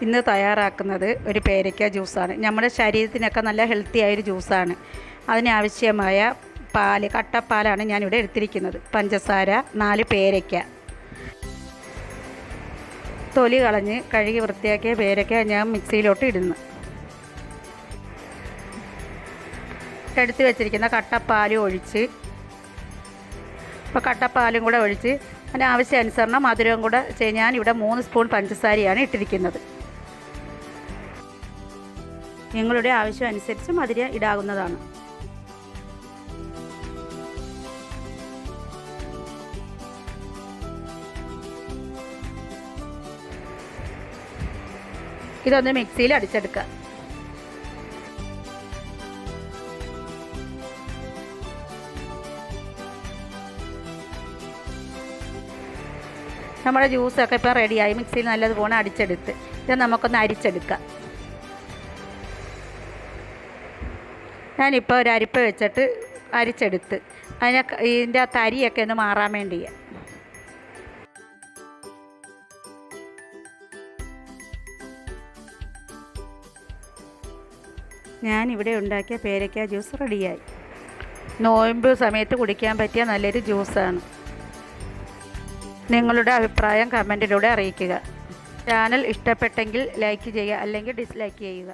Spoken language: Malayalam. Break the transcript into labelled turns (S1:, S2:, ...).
S1: ഇന്ന് തയ്യാറാക്കുന്നത് ഒരു പേരയ്ക്ക ജ്യൂസാണ്. നമ്മുടെ ശരീരത്തിനൊക്കെ നല്ല ഹെൽത്തി ആയൊരു ജ്യൂസാണ്. അതിനാവശ്യമായ പാല്, കട്ടപ്പാലാണ് ഞാനിവിടെ എടുത്തിരിക്കുന്നത്. പഞ്ചസാര, 4 പേരയ്ക്ക, തൊലി കളഞ്ഞ് കഴുകി വൃത്തിയാക്കിയ പേരയ്ക്ക ഞാൻ മിക്സിയിലോട്ട് ഇടുന്നു. എടുത്ത് വെച്ചിരിക്കുന്ന കട്ടപ്പാലും ഒഴിച്ച്, ഇപ്പോൾ കട്ടപ്പാലും കൂടെ ഒഴിച്ച് അതിന് ആവശ്യാനുസരണം മധുരവും കൂടെ ഞാനിവിടെ 3 സ്പൂൺ പഞ്ചസാരയാണ് ഇട്ടിരിക്കുന്നത്. നിങ്ങളുടെ ആവശ്യം അനുസരിച്ച് മധുരം ഇടാവുന്നതാണ്. ഇതൊന്ന് മിക്സിയിൽ അടിച്ചെടുക്കുക. നമ്മുടെ ജ്യൂസൊക്കെ ഇപ്പോൾ റെഡിയായി. മിക്സിയിൽ നല്ലതുപോലെ അടിച്ചെടുത്ത് ഇത് നമുക്കൊന്ന് അരിച്ചെടുക്കാം. ഞാനിപ്പോൾ ഒരു അരിപ്പ വെച്ചിട്ട് അരിച്ചെടുത്ത് ഇതിൻ്റെ തരിയൊക്കെ ഒന്ന് മാറാൻ വേണ്ടിയാണ്. ഞാനിവിടെ ഉണ്ടാക്കിയ പേരയ്ക്ക ജ്യൂസ് റെഡിയായി. നോയമ്പ് സമയത്ത് കുടിക്കാൻ പറ്റിയ നല്ലൊരു ജ്യൂസാണ്. നിങ്ങളുടെ അഭിപ്രായം കമൻറ്റിലൂടെ അറിയിക്കുക. ചാനൽ ഇഷ്ടപ്പെട്ടെങ്കിൽ ലൈക്ക് ചെയ്യുക, അല്ലെങ്കിൽ ഡിസ്ലൈക്ക് ചെയ്യുക.